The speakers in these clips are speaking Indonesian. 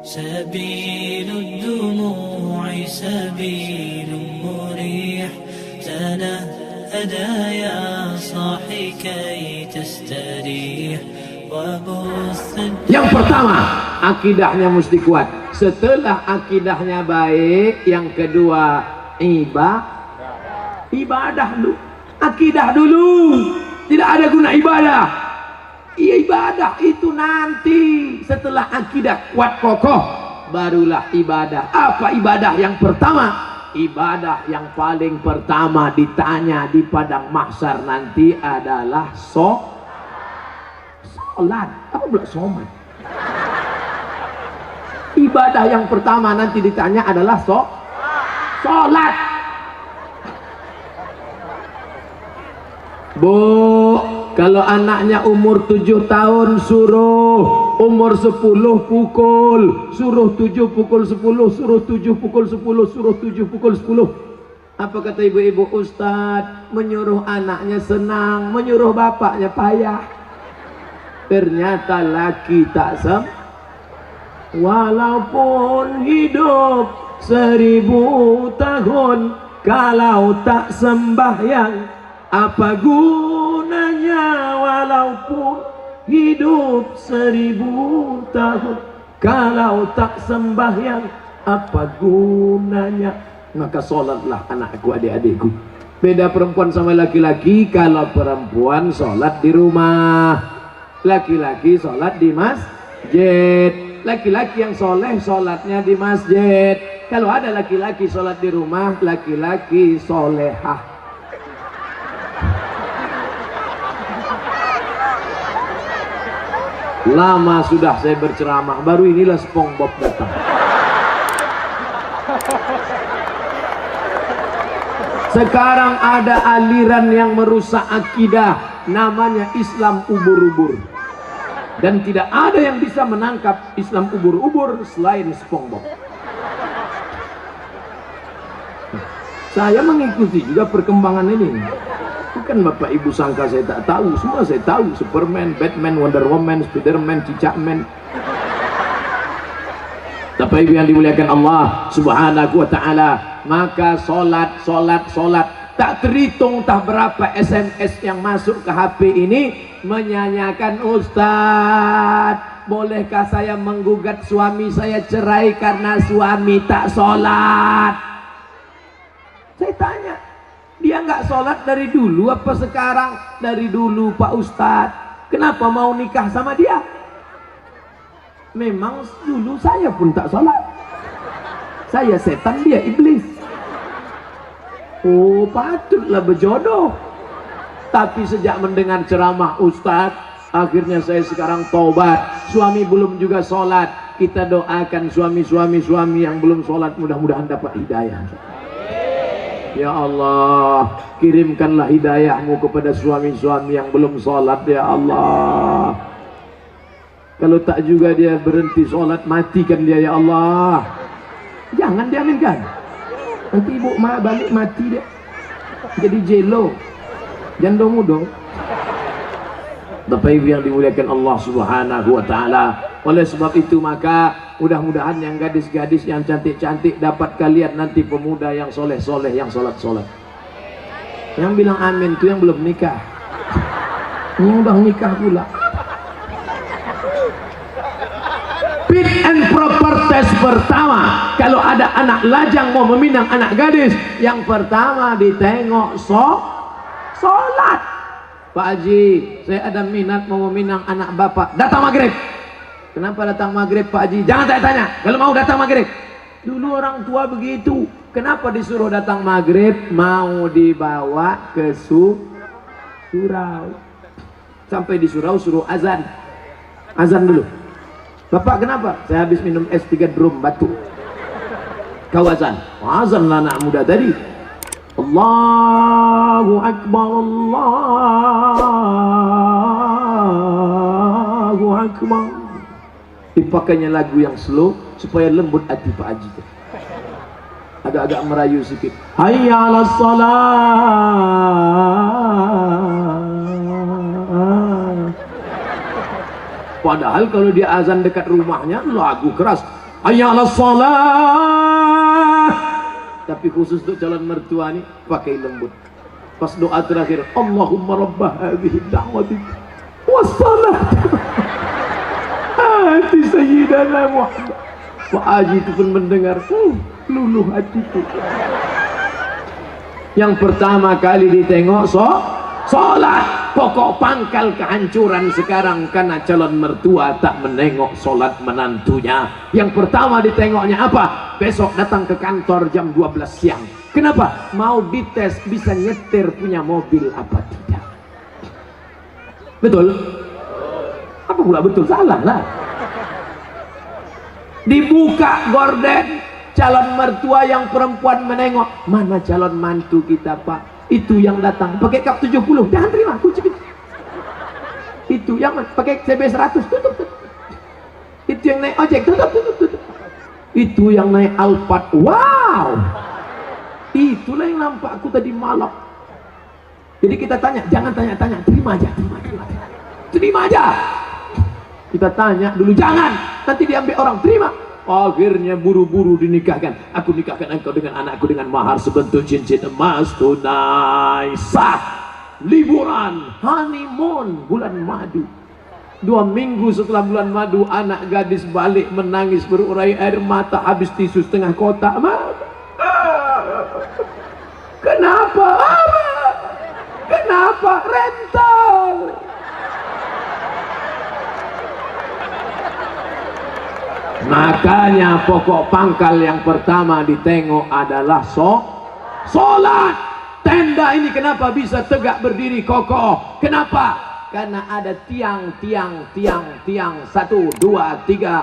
سبيل الدموع سبيل مريح تنهدى يا صاحي كي تستريح وبث. Yang pertama, akidahnya mesti kuat. Setelah akidahnya baik, yang kedua ibadah dulu. Akidah dulu. Tidak ada guna ibadah. Ibadah itu nanti setelah akidah kuat kokoh, barulah ibadah. Apa ibadah yang pertama? Ibadah yang paling pertama ditanya di padang mahsyar nanti adalah sholat. Apa pula sholat? Ibadah yang pertama nanti ditanya adalah sholat. Bu, kalau anaknya umur 7 tahun suruh, umur 10 pukul, suruh 7 pukul 10, suruh 7 pukul 10, suruh 7 pukul 10. Apa kata ibu-ibu? Ustadz, menyuruh anaknya senang, menyuruh bapaknya payah. Ternyata laki tak walaupun hidup 1000 tahun, kalau tak sembahyang apa gunanya? Walaupun hidup 1000 tahun, kalau tak sembahyang apa gunanya? Maka sholatlah anakku, adik-adikku. Beda perempuan sama laki-laki. Kalau perempuan sholat di rumah, laki-laki sholat di masjid. Laki-laki yang soleh sholatnya di masjid. Kalau ada laki-laki sholat di rumah, laki-laki solehah. Lama sudah saya berceramah, baru inilah SpongeBob datang. Sekarang ada aliran yang merusak akidah, namanya Islam ubur-ubur. Dan tidak ada yang bisa menangkap Islam ubur-ubur selain SpongeBob. Saya mengikuti juga perkembangan ini. Bukan Bapak Ibu sangka saya tak tahu, semua saya tahu. Superman, Batman, Wonder Woman, Spiderman, Cicakman. Bapak Ibu yang dimuliakan Allah Subhanahu wa ta'ala, maka solat tak terhitung tak berapa SMS yang masuk ke HP ini menyanyikan, Ustadz, bolehkah saya menggugat suami saya cerai karena suami tak solat? Saya tanya, dia nggak sholat dari dulu apa sekarang? Dari dulu Pak Ustadz. Kenapa mau nikah sama dia? Memang dulu saya pun tak sholat. Saya setan, dia iblis. Oh, patutlah berjodoh. Tapi sejak mendengar ceramah Ustadz, akhirnya saya sekarang taubat. Suami belum juga sholat. Kita doakan suami yang belum sholat, mudah-mudahan dapat hidayah. Ya Allah, kirimkanlah hidayahmu kepada suami-suami yang belum sholat, ya Allah. Kalau tak juga dia berhenti sholat, matikan dia, ya Allah. Jangan diaminkan. Nanti ibu balik mati dia. Jadi jelo. Jandong dong. Bapak Ibu yang dimuliakan Allah Subhanahu wa ta'ala. Oleh sebab itu maka mudah-mudahan yang gadis-gadis yang cantik-cantik dapat kalian nanti pemuda yang soleh-soleh, yang sholat-sholat. Yang bilang amin itu yang belum nikah. Yang udah nikah pula. Fit and proper test pertama, kalau ada anak lajang mau meminang anak gadis, yang pertama ditengok sholat. Pak Haji, saya ada minat mau meminang anak bapak. Datang maghrib. Kenapa datang maghrib Pak Haji? Jangan tanya-tanya. Kalau mau datang maghrib. Dulu orang tua begitu. Kenapa disuruh datang maghrib? Mau dibawa ke surau. Sampai di surau suruh azan. Azan dulu. Bapak kenapa? Saya habis minum es 3 drum batuk. Kau azan. Azan lah anak muda tadi. Allahu Akbar, Allahu Akbar. Dipakainya lagu yang slow supaya lembut hati Pak Haji. Agak-agak merayu sedikit. Hayya 'alas shalah. Padahal kalau dia azan dekat rumahnya lagu keras. hayya 'alas shalah. Tapi khusus untuk calon mertua nih pakai lembut. Pas doa terakhir, Allahumma rabbah hadhihi da'wati wassalat hati Sayyidana Muhammad. Pak Haji itu pun mendengar, luluh hatiku. Yang pertama kali ditengok sholat. Pokok pangkal kehancuran sekarang karena calon mertua tak menengok sholat menantunya. Yang pertama ditengoknya apa? Besok datang ke kantor jam 12 siang. Kenapa? Mau dites bisa nyetir punya mobil apa tidak. Betul? Apa pula betul? Salah lah. Dibuka gorden, calon mertua yang perempuan menengok. Mana calon mantu kita, Pak? Itu yang datang pakai kap 70, jangan terima, kunci. Itu yang pakai CB 100, tutup. Itu yang naik ojek, tutup. Itu yang naik Alphard, wow. Itulah yang nampak aku tadi malam. Jadi kita tanya, jangan tanya-tanya, terima aja. Kita tanya dulu, jangan, nanti diambil orang, terima. Akhirnya buru-buru dinikahkan. Aku nikahkan engkau dengan anakku dengan mahar sebentuk cincin emas tunai sah. Liburan, honeymoon, bulan madu. 2 minggu setelah bulan madu, anak gadis balik menangis berurai air mata, habis tisu setengah kotak. Kenapa? Kenapa? Rental. Makanya pokok pangkal yang pertama ditengok adalah sholat. Tenda ini kenapa bisa tegak berdiri kokoh? Kenapa? Karena ada tiang 1, 2, 3,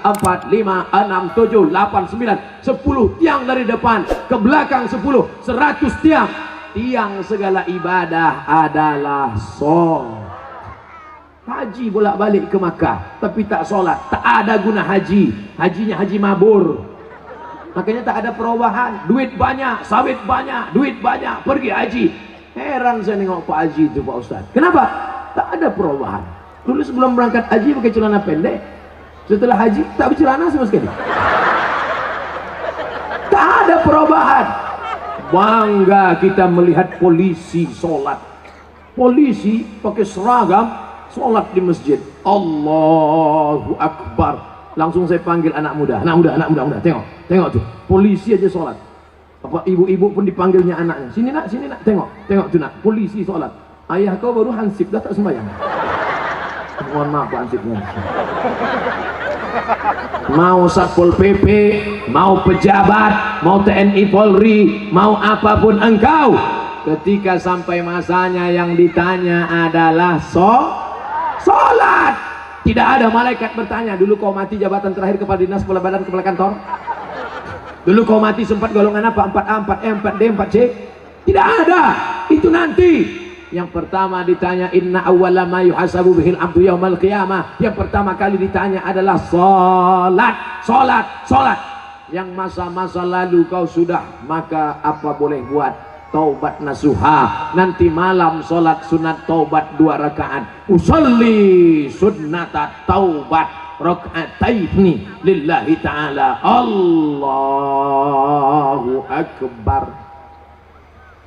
4, 5, 6, 7, 8, 9, 10 tiang dari depan ke belakang 10, 100 tiang. Tiang segala ibadah adalah sholat. Haji bolak-balik ke Makkah tapi tak sholat, tak ada guna haji. Hajinya haji mabur. Makanya tak ada perubahan. Duit banyak, sawit banyak, duit banyak, pergi haji. Heran saya nengok Pak Haji itu, Pak Ustaz. Kenapa? Tak ada perubahan. Dulu sebelum berangkat haji pakai celana pendek, setelah haji tak bercelana sama sekali. Tak ada perubahan. Bangga kita melihat polisi sholat. Polisi pakai seragam sholat di masjid. Allahu Akbar. Langsung saya panggil anak muda. Anak muda, tengok tuh. Polisi aja sholat. Apa ibu-ibu pun dipanggilnya anaknya. Sini nak, tengok tuh nak. Polisi sholat. Ayah kau baru hansip, dah tak sembahyang. Mohon maaf Pak hansipnya. Mau Satpol PP, mau pejabat, mau TNI Polri, mau apapun engkau, ketika sampai masanya yang ditanya adalah sholat. Tidak ada malaikat bertanya, dulu kau mati jabatan terakhir kepala dinas, kepala badan, kepala kantor. Dulu kau mati sempat golongan apa? 4A, 4E, 4D, 4C. Tidak ada. Itu nanti. Yang pertama ditanya, inna awwala ma yuhasabu bihil abdu yaumal qiyamah. Yang pertama kali ditanya adalah sholat. Yang masa-masa lalu kau sudah, maka apa boleh buat? Taubat nasuha. Nanti malam sholat sunat taubat 2 rakaat. Usolli sunnata taubat raka'ataini lillahi ta'ala. Allahu Akbar.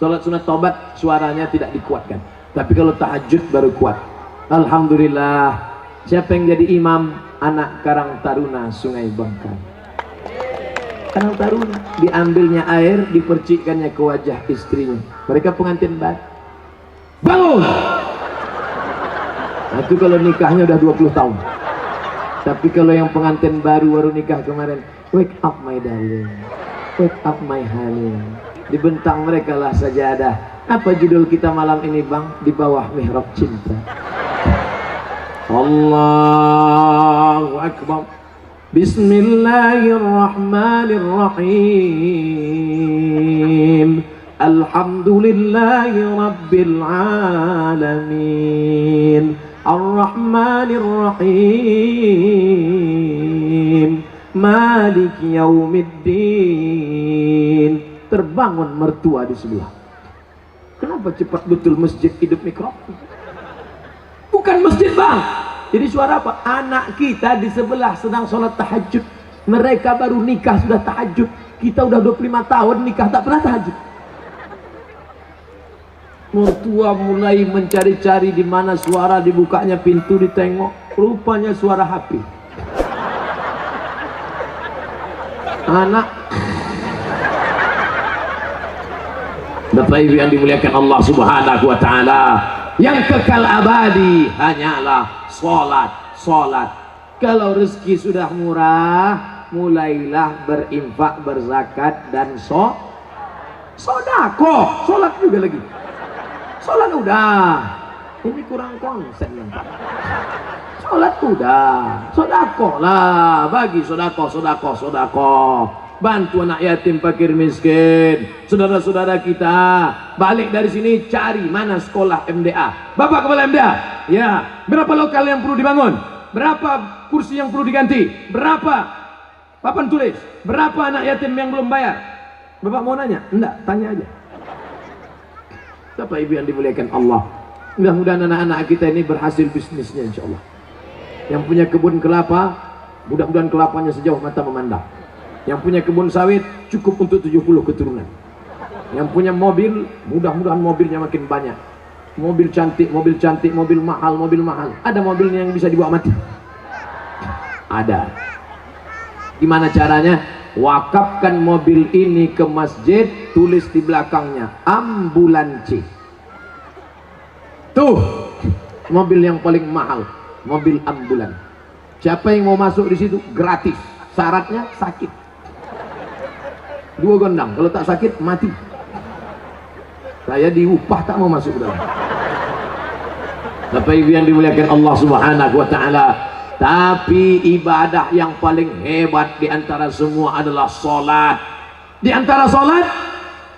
Sholat sunat taubat suaranya tidak dikuatkan, tapi kalau tahajud baru kuat. Alhamdulillah. Siapa yang jadi imam? Anak Karang Taruna Sungai Bangka. Karang Taruna, diambilnya air, dipercikkannya ke wajah istrinya. Mereka pengantin baru. Bangun! Nah, itu kalau nikahnya udah 20 tahun. Tapi kalau yang pengantin baru nikah kemarin, wake up my darling, wake up my honey. Dibentang mereka lah sajadah. Apa judul kita malam ini bang? Di bawah mihrab cinta. Allahu Akbar. Bismillahirrahmanirrahim. Alhamdulillahi Rabbil Alamin. Ar-Rahmanirrahim. Malik Yaumiddin. Terbangun mertua di sebelah. Kenapa cepat betul masjid hidup mikrofon? Bukan masjid bang. Jadi suara apa? Anak kita di sebelah sedang sholat tahajud. Mereka baru nikah sudah tahajud. Kita udah 25 tahun nikah tak pernah tahajud. Mertua mulai mencari-cari di mana suara dibukanya pintu, ditengok, rupanya suara HP. Anak Bapak Ibu yang dimuliakan Allah Subhanahu wa taala, yang kekal abadi hanyalah salat. Kalau rezeki sudah murah, mulailah berinfak, berzakat dan sedekah. Salat juga lagi. Salat udah. Ini kurang konsen Pak. Salat udah. Sedekah lah, bagi sedekah. Bantu anak yatim, fakir miskin, saudara-saudara kita. Balik dari sini cari mana sekolah MDA. Bapak kepala MDA, ya, berapa lokal yang perlu dibangun, berapa kursi yang perlu diganti, berapa papan tulis, berapa anak yatim yang belum bayar. Bapak mau nanya? Enggak, tanya aja. Bapak Ibu yang dimuliakan Allah, mudah-mudahan anak-anak kita ini berhasil bisnisnya insyaallah. Yang punya kebun kelapa, mudah-mudahan kelapanya sejauh mata memandang. Yang punya kebun sawit cukup untuk 70 keturunan. Yang punya mobil, mudah-mudahan mobilnya makin banyak. Mobil cantik, mobil mahal. Ada mobilnya yang bisa dibawa mati? Ada. Gimana caranya? Wakafkan mobil ini ke masjid, tulis di belakangnya ambulansi. Tuh, mobil yang paling mahal, mobil ambulan. Siapa yang mau masuk di situ gratis. Syaratnya sakit. 2 gondang, kalau tak sakit mati. Saya diupah tak mau masuk dalam. Bapak Ibu yang dimuliakan Allah Subhanahu wa taala, tapi ibadah yang paling hebat di antara semua adalah salat. Di antara salat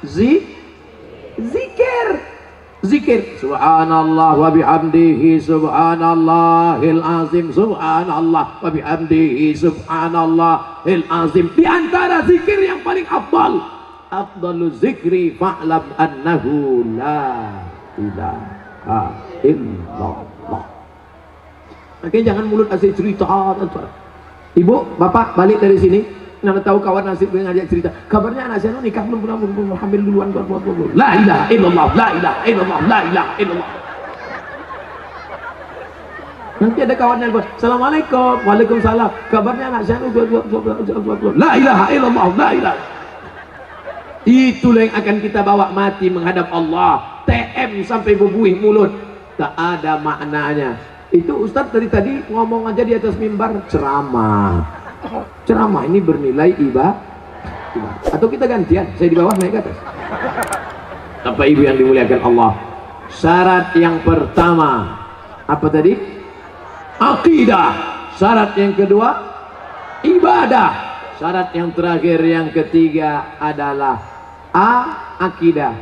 zikir. Subhanallah wa bihamdihi subhanallahil azim, subhanallah wa bihamdihi subhanallahil azim. Di antara zikir yang paling afdalu zikri fa'lam annahu la ilaha illallah. Makanya jangan mulut asik cerita. Ibu, bapak balik dari sini, nana tahu kawan nasib dengan ngajak cerita. Kabarnya anak saya nikah belum hamil duluan. La ilaha illallah, la ilaha illallah, la ilaha illallah. Nanti ada kawannya buat, assalamualaikum, waalaikumsalam. Kabarnya anak saya la ilaha illallah, la ilaha. Itulah yang akan kita bawa mati menghadap Allah. TM sampai bebuih mulut, tak ada maknanya. Itu Ustadz dari tadi ngomong aja di atas mimbar, ceramah ini bernilai ibadah. Atau kita gantian, saya di bawah naik ke atas. Bapak Ibu yang dimuliakan Allah, syarat yang pertama apa tadi? Akidah. Syarat yang kedua ibadah. Syarat yang terakhir yang ketiga adalah akidah,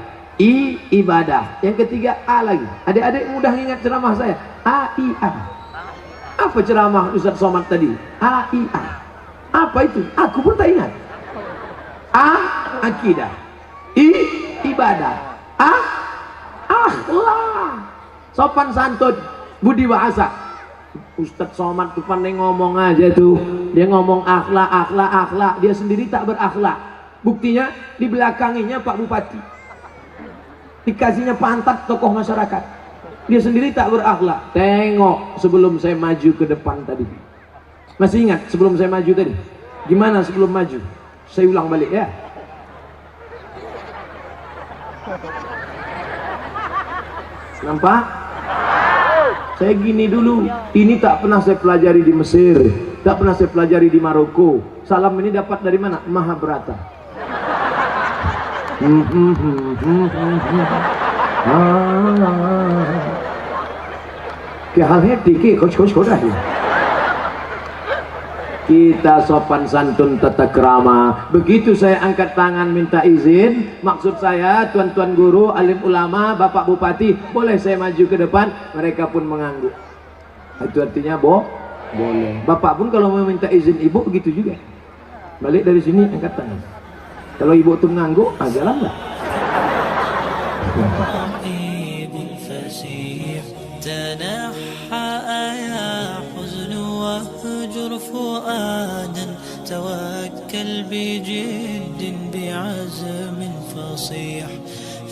ibadah. Yang ketiga lagi. Adik-adik mudah ingat ceramah saya. A. Apa ceramah Ustaz Somad tadi? A. Apa itu? Aku pun tak ingat. Akidah. Ibadah. Akhlak. Sopan santun, budi bahasa. Ustaz Somad tuh pandai ngomong aja tuh. Dia ngomong akhlak. Dia sendiri tak berakhlak. Buktinya dibelakanginya Pak Bupati. Dikasihnya pantat tokoh masyarakat. Dia sendiri tak berakhlak. Tengok sebelum saya maju ke depan tadi. Masih ingat sebelum saya maju tadi? Gimana sebelum maju? Saya ulang balik ya. Nampak? Saya gini dulu. Ini tak pernah saya pelajari di Mesir, tak pernah saya pelajari di Maroko. Salam ini dapat dari mana? Mahabharata. Kita sopan santun tata krama. Begitu saya angkat tangan minta izin, maksud saya tuan-tuan guru, alim ulama, bapak bupati, boleh saya maju ke depan? Mereka pun mengangguk. Itu artinya boleh. Bapak pun kalau mau minta izin ibu begitu juga. Balik dari sini angkat tangan. Kalau ibu tuh mengangguk, jalan lah. تنحى يا حزن واهجر فؤادا توكل بجد بعزم فصيح،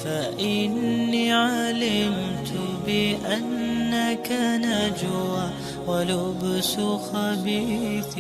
فإني علمت بأنك نجوى ولبس خبيث